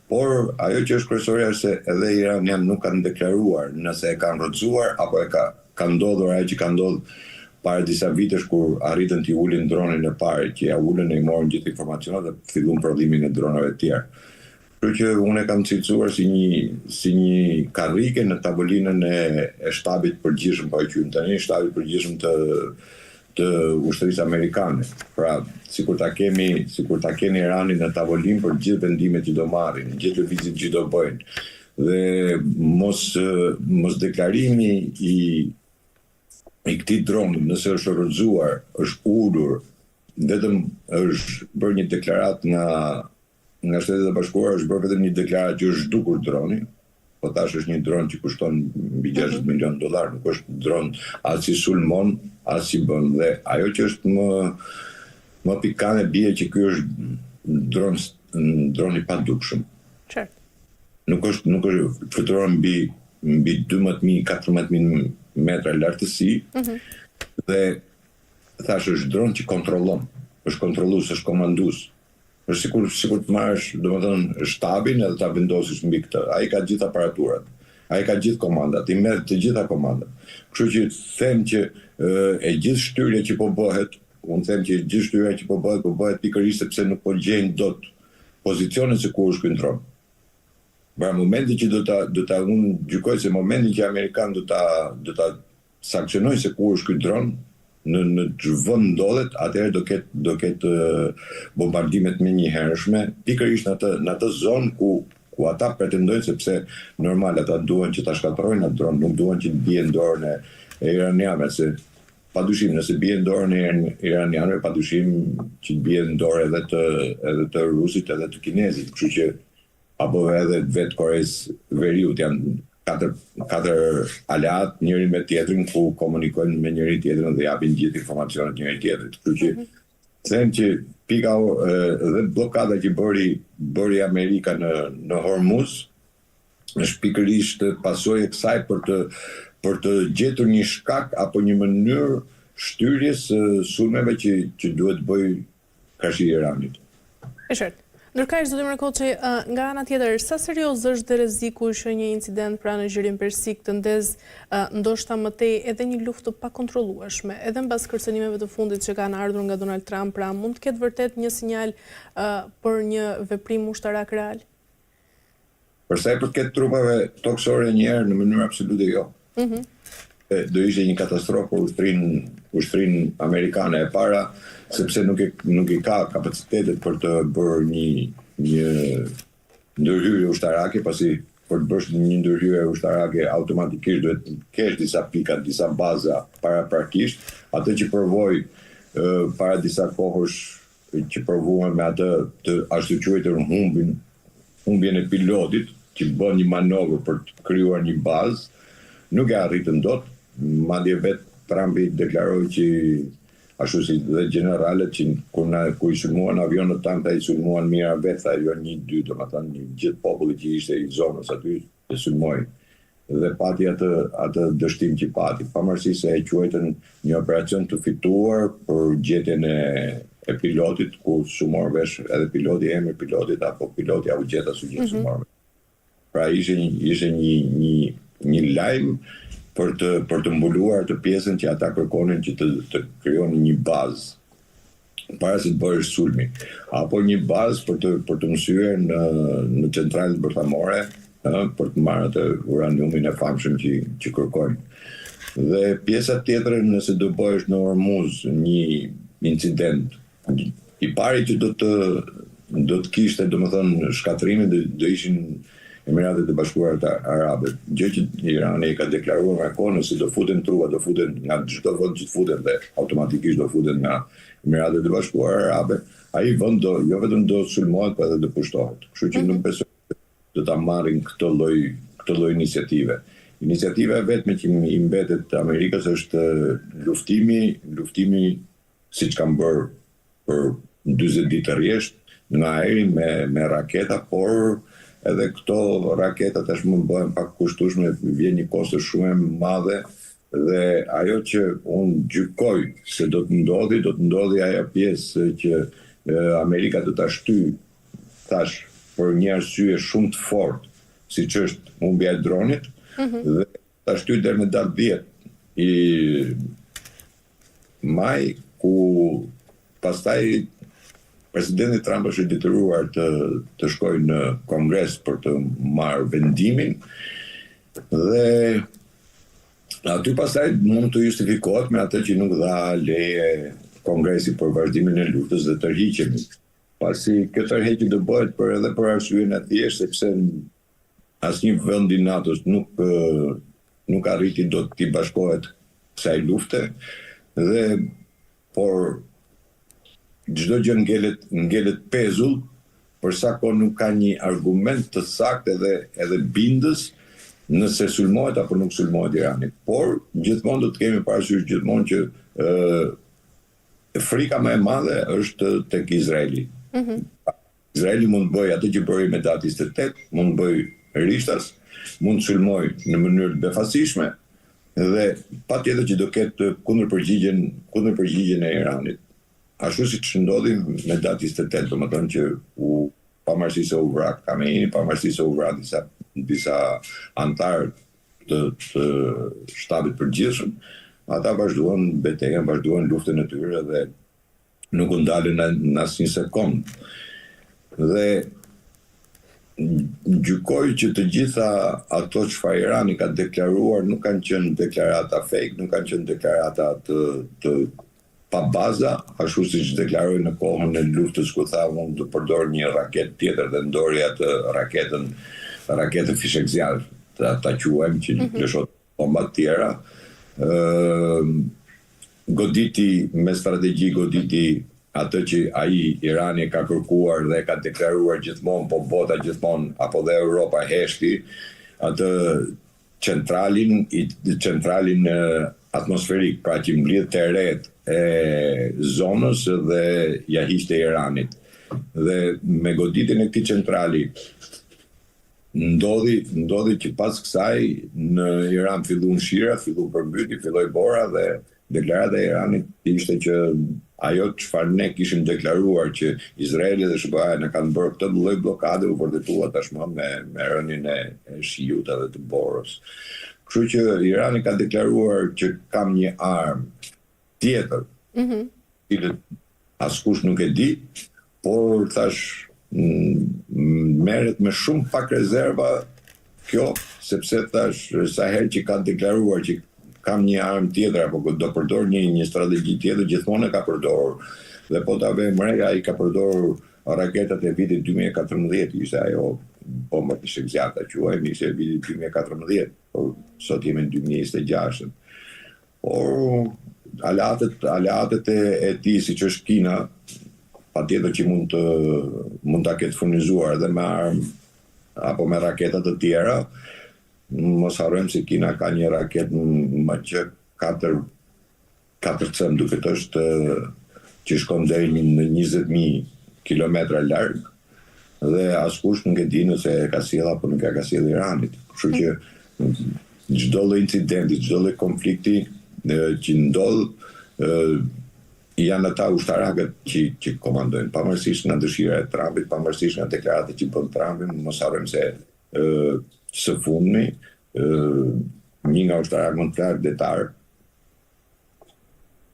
por ajo që është kryesorja është se edhe iranianët nuk kanë deklaruar nëse e kanë rrëzuar apo ka ndodhur ajo që ka ndodhur para disa vitesh kur arritën t'i ulin dronin e parë, që ja ulën e i morën gjithë informacionat dhe fillon prodhimin e dronave të tjerë. Kështu që unë e kam cilësuar si një karrike në tavolinën e shtabit përgjithshëm, po e quajmë tani shtabit përgjithshëm të ushtrisë amerikane. Pra, sikur ta keni Iranin në tavolinë për gjithë vendimet që do marrin, gjithë lëvizjet që do bëjnë. Dhe mos deklarimi i këtij droni, nëse është rrëzuar, është ulur, vetëm është bërë një deklarat nga Shtetet e Bashkuara, është bërë vetëm një deklarat që është zhdukur droni, po tash është një dron që kushton mbi $60 milion, nuk është dron as si sulmon, as si bën. Dhe ajo që është më pikante bie që ky është dron i padukshëm. Qartë. Nuk është fluturon mbi 12.000-14.000 metra lartësi, dhe thash është dron që kontrollon, është kontrollues, është komandues. Është sikur të marrësh, domethënë, shtabin edhe ta vendosësh mbi këtë. Ai ka gjithë aparaturat, ai ka gjithë komandat, i merr të gjitha komandat. Kështu që them që e gjithë shtyrja që po bëhet, po bëhet pikërisht sepse nuk po gjejnë dot pozicionin se ku është ky dron. Pra momenti që do ta unë gjykoj se momenti që amerikanët do ta sankcionojnë se ku është ky dron, në vend ndodhet, atëherë do ketë bombardimet menjëhershme, pikërisht në atë zonë ku ata pretendojnë, sepse normal ata duan që ta shkatërrojnë atë dron, nuk duan që të bie në dorën e iranianëve, se padyshim nëse bie në dorën e iranianëve, padyshim që të bie në dorë edhe të rusit, edhe të kinezit, kështu që apo edhe vetë Koreas Veriut janë katër aleat njëri me tjetrin ku komunikojnë me njëri tjetrin dhe japin gjithë informacionet njëri tjetrit. Kështu që them që pika dhe blokada që bëri Amerika në Hormuz është pikërisht pasojë e kësaj për të gjetur një shkak apo një mënyrë shtyrjes sulmeve që duhet bëj karshi Iranit. E qartë. Ndërkaq, zoti Mërkoçi, nga ana tjetër, sa serioz është dhe rreziku që një incident pranë në Gjirin Persik të ndezë ndoshta më tej edhe një luftë të pakontrollueshme, edhe mbas kërcënimeve të fundit që kanë ardhur nga Donald Trump, pra mund të ketë vërtet një sinjal për një veprim ushtarak real? Për sa i përket trupave tokësore njëherë në mënyrë absolute jo. Do ishte një katastrofë për ushtrin amerikane e para, sepse nuk i ka kapacitetet për të bërë një ndërhyrje ushtarake, pasi për të bërë një ndërhyrje ushtarake automatikisht duhet të kesh disa pika, disa baza paraprakisht. Atë që provoj para disa kohësh që provuam me atë të ashtu quajtur humbjen e pilotit, që bën një manovër për të krijuar një bazë, nuk e arritën dot. Madje vetë Trumpi deklaroi që ashtu si dhe generalet që ku i sulmuan avionët tanë, ta i sulmuan mira vetë, tha jo 1-2, domethënë një gjithë populli që ishte i zonës aty e sulmoi. Dhe pati atë dështim që pati, pavarësisht se e quajtën një operacion të fituar për gjetjen e pilotit, ku su mor vesh edhe piloti, emri pilotit apo piloti apo gjeta su gjithë su mor. Pra ishte një lajm për të mbuluar të pjesën që ata kërkonin që të krijonin një bazë para se të bëhesh sulmi, apo një bazë për të mësyer në centralën bërthamore për të marrë atë uraniumin e famshëm që kërkojnë. Dhe pjesa tjetër, nëse do bëhesh në Hormuz një incident, i pari që do të kishte, domethënë shkatrimin do ishin Emiratet e Bashkuara të Arabe, gjë që Irani ka deklaruar nga kohë, nëse do futen trupa, do futen nga çdo vend që të futen dhe automatikisht do futen nga Emiratet e Bashkuara Arabe, ai vend jo vetëm do sulmohet, por edhe do pushtohet. Kështu që nuk besoj do ta marrin këtë lloj iniciative. Iniciativa e vetme që i mbetet Amerikës është luftimi siç kanë bërë për 40 ditë rresht nga ajri me raketa, por edhe këto raketa tashmë bëhen pak kushtueshme, vjen një kosto shumë e madhe, dhe ajo që unë gjykoj se do të ndodhi ajo pjesë që Amerika do ta shtyjë tash për një arsye shumë të fortë, siç është humbja e dronit, dhe ta shtyjë deri në datë 10 i maj, ku pastaj Presidenti Trump është i detyruar të shkojë në Kongres për të marrë vendimin, dhe aty pastaj mund të justifikohet me atë që nuk dha leje Kongresi për vazhdimin e luftës dhe tërhiqjen. Pasi kjo tërheqje do bëhet edhe për arsyeën e thjeshtë, sepse asnjë vend i NATO-s nuk arriti dot të bashkohet kësaj lufte, por çdo gjë ngelet pezull, për sa kohë nuk ka një argument të saktë edhe bindës nëse sulmohet apo nuk sulmohet Irani. Por gjithmonë do të kemi parasysh gjithmonë që frika më e madhe është tek Izraeli. Izraeli mund të bëjë atë që bëri me datë 28, mund të bëjë rishtas, mund të sulmojë në mënyrë të befasishme, dhe patjetër që do ketë kundërpërgjigjen e Iranit. Ashtu siç ndodhi me datë 28, domethënë që pavarësisht se u vrak Khamenei, pavarësisht se u vrak disa antarë të shtabit përgjithshëm, ata vazhduan betejën, vazhduan luftën e tyre dhe nuk u ndalën në asnjë sekond. Dhe gjykoj që të gjitha ato çfarë Irani ka deklaruar nuk kanë qenë deklarata fake, nuk kanë qenë deklarata të pa baza, ashtu siç deklaroi në kohën e luftës ku tha mund të përdor një raketë tjetër dhe ndori atë raketën fishek zjarr, ta quajmë, që lëshot bomba të tjera. Goditi me strategji, goditi atë që ai Irani ka kërkuar dhe ka deklaruar gjithmonë, po bota gjithmonë apo dhe Europa heshti atë centralin atmosferik, pra që mblidh të erret e zonës dhe ja hiqte Iranit. Dhe me goditjen e këtij centrali ndodhi që pas kësaj në Iran filluan shira, filluan përmbytje, filloi bora, dhe deklarata e Iranit ishte që ajo çfarë ne kishim deklaruar që Izraeli dhe SBA ne kanë bërë këtë lloj bllokade u vërtetua tashmë me rënien e shiut dhe të borës. Kështu që Irani ka deklaruar që kam një armë tjetër, cilët askush nuk e di, por thash merret me shumë pak rezerva kjo, sepse thash sa herë që ka deklaruar që kam një armë tjetër apo do përdor një strategji tjetër, gjithmonë e ka përdorur. Dhe po ta vëmë re, ai ka përdorur raketat e vitit 2014, ishte ajo bomba të shekzjata quajmë, ishte vitit 2014, por sot jemi në 2026. Por aleatet e tij siç është Kina, patjetër që mund ta ketë furnizuar edhe me armë apo me raketa të tjera. Mos harrojmë se Kina ka një raketë më që 4 cm duke të është që shkon deri në 20.000 kilometra larg dhe askush nuk e di nëse e ka sjell apo nuk e ka sjell Iranit. Kështu që çdo lloj incidenti, çdo lloj konflikti që ndodh janë ata ushtarakët që komandojnë, pavarësisht nga dëshira e Trumpit, pavarësisht nga deklaratat që bën Trumpi. Mos harrojmë se së fundmi një nga ushtarakët më të lartë detar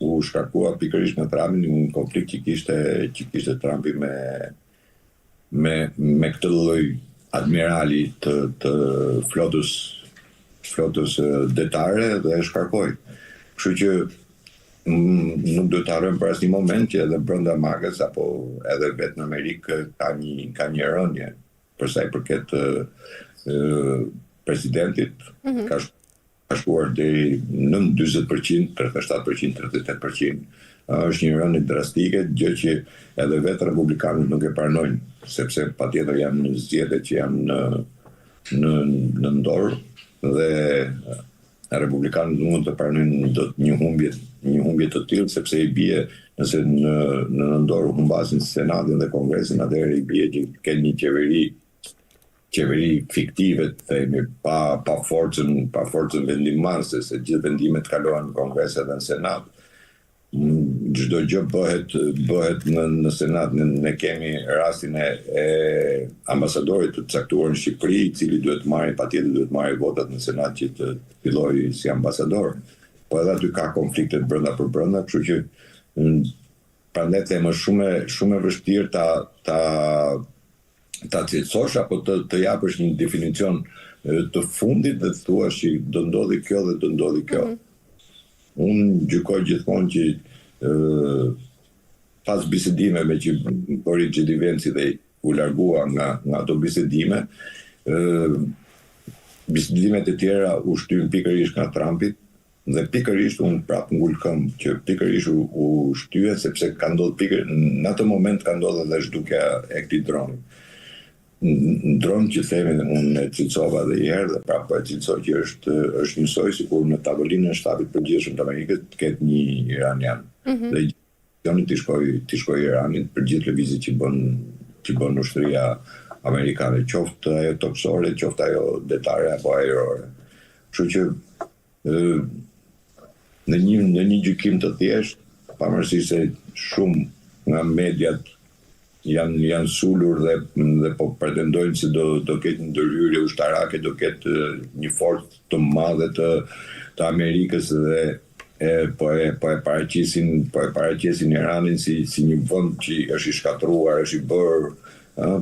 u shkakua pikërisht në Trumpin një konflikt që kishte Trumpi me këtë lloj admirali të flotës detare dhe e shkarkoi. Kështu që nuk do të harrojmë për asnjë moment që edhe brenda Magës apo edhe vetë në Amerikë ka një rënje për sa i përket presidentit. Ka shkuar deri në 40%, 37%, 38%. Është një rënje drastike, gjë që edhe vetë republikanët nuk e pranojnë, sepse patjetër janë zgjedhje që janë në dorë dhe republikanët nuk mund të pranojnë dot një humbje të tillë, sepse i bie nëse në dorë humbasin Senatin dhe Kongresin, atëherë i bie që kanë një qeveri fiktive, themi, pa forcën vendimase, se gjithë vendimet kalohen në Kongres edhe në Senat. Çdo gjë bëhet në Senat. Ne kemi rastin e ambasadorit të caktuar në Shqipëri, i cili patjetër duhet marrë votat në Senat që të fillojë si ambasador. Po edhe aty ka konflikte brenda për brenda, kështu që prandaj them është shumë e vështirë ta cilësosh apo të japësh një definicion të fundit dhe të thuash që do ndodhi kjo dhe do ndodhi kjo. Unë gjykoj gjithmonë që pas bisedimeve që bëri Xhedi Venci dhe u largua nga ato bisedime, bisedimet e tjera u shtyn pikërisht nga Trumpi dhe pikërisht unë prapë ngul këmbë që pikërisht u shtye sepse ka ndodhur në atë moment ka ndodhur edhe zhdukja e këtij droni. Dron që themi unë e cilësova dhe herë dhe prapë e cilësoj që është njësoj sikur në tavolinën e shtabit përgjithshëm të Amerikës të ketë një iranian. Dhe gjoni të shkoj Iranit për gjithë lëvizjet që bën ushtria amerikane, qoftë ajo toksore, qoftë ajo detare apo ajrore. Kështu që në një gjykim të thjeshtë, pavarësisht se shumë nga mediat janë sulur dhe po pretendojnë se do ketë një ndërhyrje ushtarake, do ketë një forcë të madhe të Amerikës dhe po e paraqesin Iranin si një vend që është i shkatruar, është i bërë,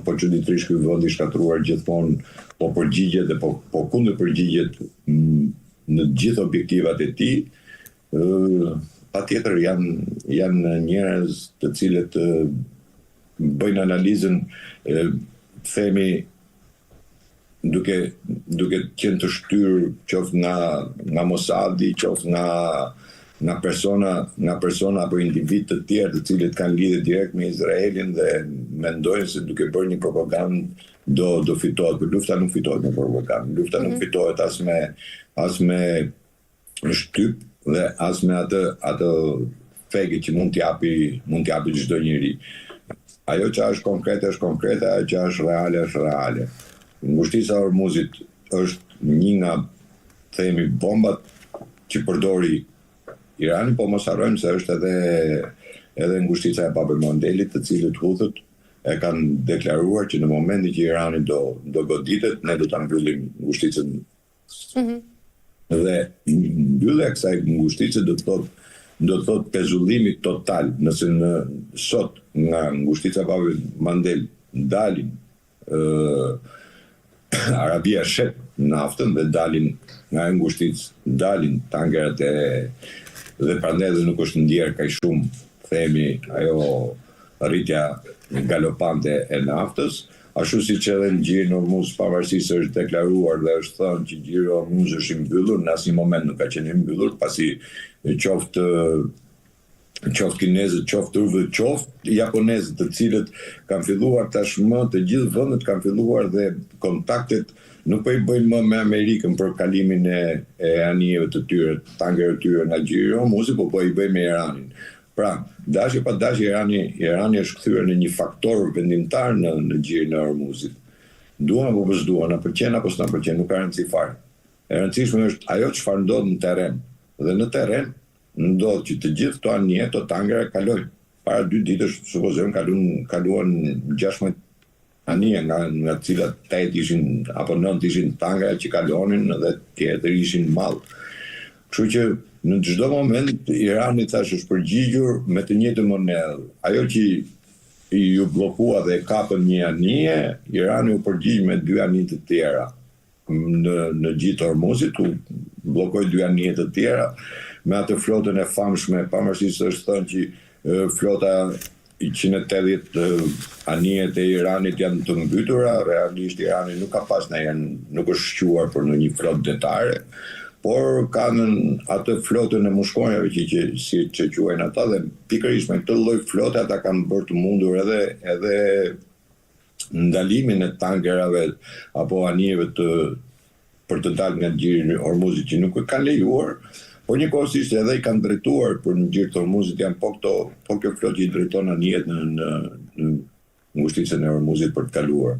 po çuditërisht ky vend i shkatruar gjithmonë po përgjigjet dhe po kundër përgjigjet në të gjithë objektivat e tij. Patjetër janë njerëz të cilët bëjnë analizën, themi, duke qenë të shtyrë qoftë nga Mossadi, qoftë nga persona apo individ të tjerë të cilët kanë lidhje direkt me Izraelin dhe mendojnë se duke bërë një propagandë do fitohet. Por lufta nuk fitohet me propagandë. Lufta nuk fitohet as me shtyp dhe as me atë fege që mund t'japi çdo njeri. Ajo që është konkrete, ajo që është reale. Ngushtica e Hormuzit është një nga, themi, bombat që përdori Irani, po mos harrojmë se është edhe ngushtica e Bab el-Mandelit, të cilët Huthët e kanë deklaruar që në momentin që Irani do goditet, ne do ta mbyllim ngushticën. Dhe mbyllja e kësaj ngushtice do të thotë pezullimi total, nëse sot nga ngushtica Bab el-Mandel dalin Arabia shet naftën dhe dalin nga ngushticë dalin tankerat dhe prandaj edhe nuk është ndjer kaq shumë, themi, ajo rritja galopante e naftës, ashtu siç edhe në Gjirin e Hormuz pavarësisht se është deklaruar dhe është thënë që Gjiri i Hormuz është i mbyllur, në asnjë moment nuk ka qenë i mbyllur, pasi qoftë kinezët, qoftë turkët, qoftë japonezët, të cilët kanë filluar tashmë, të gjithë vendet kanë filluar dhe kontaktet nuk po i bëjnë më me Amerikën për kalimin e anijeve të tyre, tangerëve të tyre nga Gjiri i Hormuzit, po i bëjnë me Iranin. Pra, dashje pa dashje, Irani është kthyer në një faktor vendimtar në Gjirin e Hormuzit. Duan apo po s'duan, na pëlqen apo s'na pëlqen, nuk ka rëndësi fare. E rëndësishme është ajo çfarë ndodh në terren. Dhe në terren ndodh që të gjithë këto anije, këto tangera kalojnë. Para 2 ditësh, supozojmë, kaluan 16 anije nga cilat 8 ishin apo 9 ishin tangera që kalonin dhe tjetër ishin mall. Kështu që në çdo moment Irani tash është përgjigjur me të njëjtën monedhë. Ajo që ju bllokua dhe kapën një anije, Irani u përgjigj me 2 anije të tjera. Në Gjirin e Hormuzit u bllokoi 2 anije të tjera me atë flotën e famshme, pavarësisht se është thënë që flota 180 anijet e Iranit janë të mbytura, realisht Irani nuk ka pas nuk është shquar për në një flotë detare, por kanë atë flotën e mushkonjave që quajnë ata dhe pikërisht me këtë lloj flote ata kanë bërë të mundur edhe ndalimin e tankerave apo anijeve për të dalë nga Gjiri i Hormuzit që nuk e kanë lejuar, por njëkohësisht edhe i kanë drejtuar për në Gjirin e Hormuzit janë po kjo flotë që i drejton anijet në ngushticën e Hormuzit për të kaluar.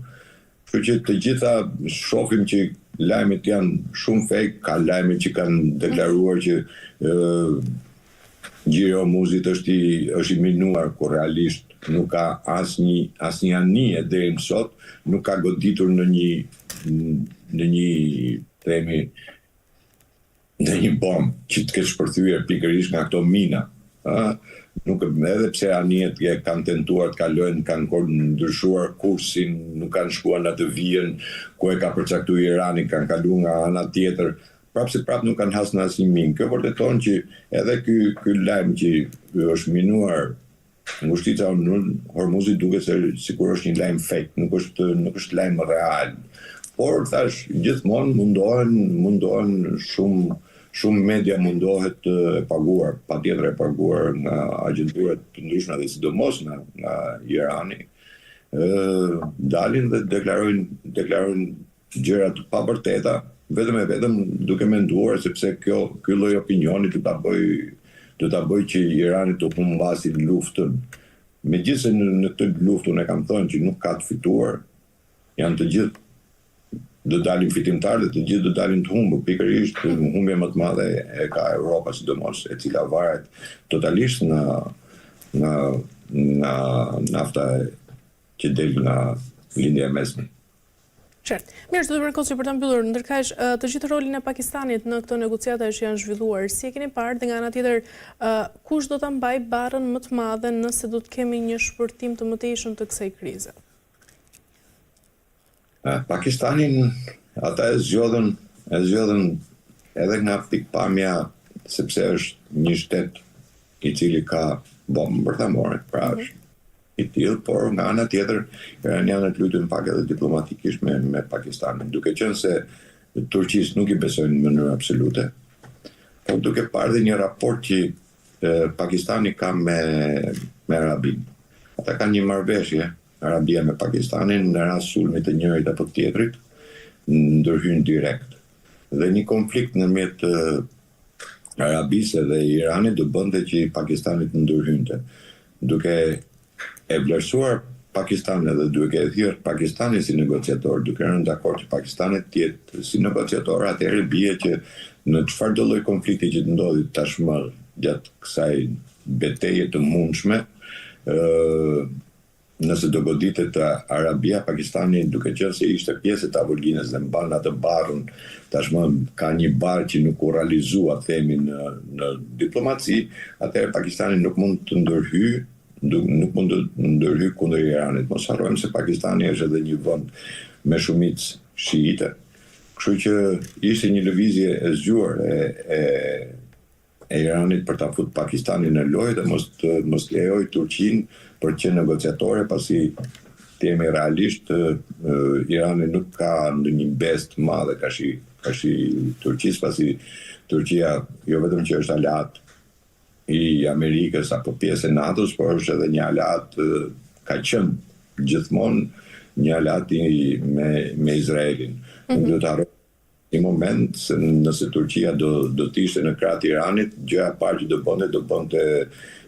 Kështu që të gjitha shohim që lajmet janë shumë fake, ka lajme që kanë deklaruar që Gjiri i Hormuzit është i minuar, kur realisht nuk ka asnjë anije deri më sot, nuk ka goditur në një bombë që të ketë shpërthyer pikërisht nga këto mina. Nuk edhe pse anijet kanë tentuar të kalojnë, kanë ndryshuar kursin, nuk kanë shkuar në atë vijën ku e ka përcaktuar Irani, kanë kaluar nga ana tjetër, prapë nuk kanë hasë në asnjë minë. Kjo vërteton që edhe ky lajm që është minuar ngushtica e Hormuzit duket se sikur është një lajm fake, nuk është lajm real. Por thash gjithmonë mundohen shumë media mundohet e paguar, patjetër e paguar nga agjenturat të ndryshme dhe sidomos nga Irani, dalin dhe deklarojnë gjëra të pavërteta, vetëm duke menduar sepse ky lloj opinioni do ta bëj që Irani të humbasë luftën. Megjithëse në këtë luftë unë kam thënë që nuk ka të fituar, janë të gjithë do dalin fitimtarë dhe të gjithë do dalin të humbur. Pikërisht humbja më të madhe e ka Europa sidomos, e cila varet totalisht nga nafta që del nga lindja e mesme. Qartë. Mirë, do të përkohësi për ta mbyllur, ndërkaq të gjithë rolin e Pakistanit në këto negociata që janë zhvilluar, si e keni parë dhe nga ana tjetër, kush do ta mbajë barrën më të madhe nëse do të kemi një shpërtim të mëtejshëm të kësaj krize? Pakistanin ata e zgjodhen edhe nga pikpamja sepse është një shtet i cili ka bombë bërthamore, pra është i tillë, por nga ana tjetër iranianët luajnë pak edhe diplomatikisht me Pakistanin, duke qenë se Turqisë nuk i besojnë në mënyrë absolute. Po duke parë dhe një raport që Pakistani ka me Arabinë. Ata kanë një marrëveshje Arabia me Pakistanin në rast sulmit të njërit apo tjetrit ndërhyn direkt. Dhe një konflikt ndërmjet Arabisë dhe Iranit do bënte që Pakistani të ndërhynte. Duke e vlerësuar Pakistanin dhe duke e thirrë Pakistanin si negociator, duke rënë dakord që Pakistani të jetë si negociator, atëherë bie që në çfarëdo lloj konflikti që të ndodhi tashmë gjatë kësaj betejë të mundshme, nëse do goditet Arabia, Pakistani duke qenë se ishte pjesë e tavolines dhe mban atë barrën, tashmë ka një barrë që nuk u realizua, themi në diplomaci, atëherë Pakistani nuk mund të ndërhyjë kundër Iranit. Mos harrojmë se Pakistani është edhe një vend me shumicë shiite. Kështu që ishte një lëvizje e zgjuar e Iranit për ta fut Pakistanin në lojë dhe mos lejoj Turqinë për që negociatore, pasi themi realisht Irani nuk ka ndonjë best madhe ka shi Turqisë, pasi Turqia jo vetëm që është aleat i Amerikës apo pjesë e NATO-s, por është edhe një aleat, ka qenë gjithmonë një aleat me Izraelin. Do të harroj një moment se nëse Turqia do të ishte në krah të Iranit, gjëja e parë që do bënte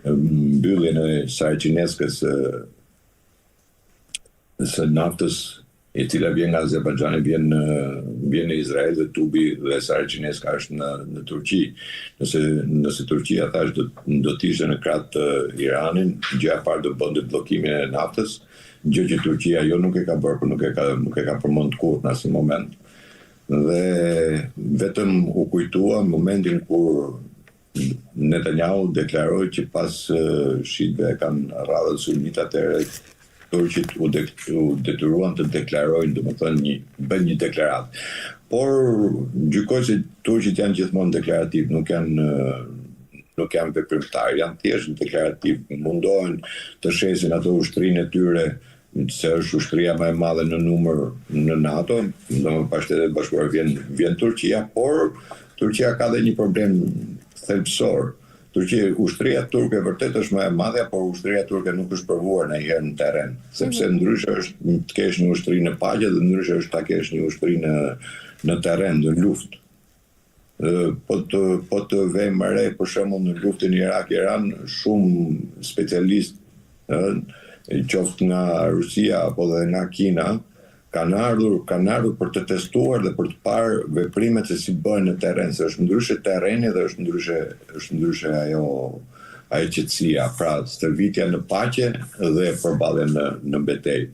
mbylljen e Saracineskës së naftës, e cila vjen nga Azerbajxhani, vjen në Izrael dhe tubi dhe Saracineska është në Turqi. Nëse Turqia thash do të ishte në krah të Iranit, gjëja e parë do bënte bllokimin e naftës, gjë që Turqia jo nuk e ka bërë, por nuk e ka përmend kurrë në asnjë moment. Dhe vetëm u kujtua momentin kur Netanyahu deklaroi që pas shitëve kanë radhën sulmitat e Turqit u detyruan të deklarojnë, domethënë bën një deklaratë. Por gjykoj se turqit janë gjithmonë deklarativ, nuk janë veprimtar, janë thjesht deklarativ, mundohen të shesin ato ushtrinë e tyre, se është ushtria më e madhe në numër në NATO, pa Shtetet e Bashkuara vjen Turqia, por Turqia ka dhe një problem thelbësor. Ushtria turke vërtet është më e madhe, por ushtria turke nuk është provuar ndonjëherë në terren, sepse ndryshe është të kesh një ushtri në paqe dhe ndryshe është ta kesh një ushtri në terren, në luftë. Po të vëmë re për shembull në luftën Irak-Iran, shumë specialistë, qoftë nga Rusia apo dhe nga Kina, kanë ardhur për të testuar dhe për të parë veprimet se si bëhen në terren, se është ndryshe terreni dhe është ndryshe ajo qetësia, pra stërvitja në paqe dhe përballja në betejë.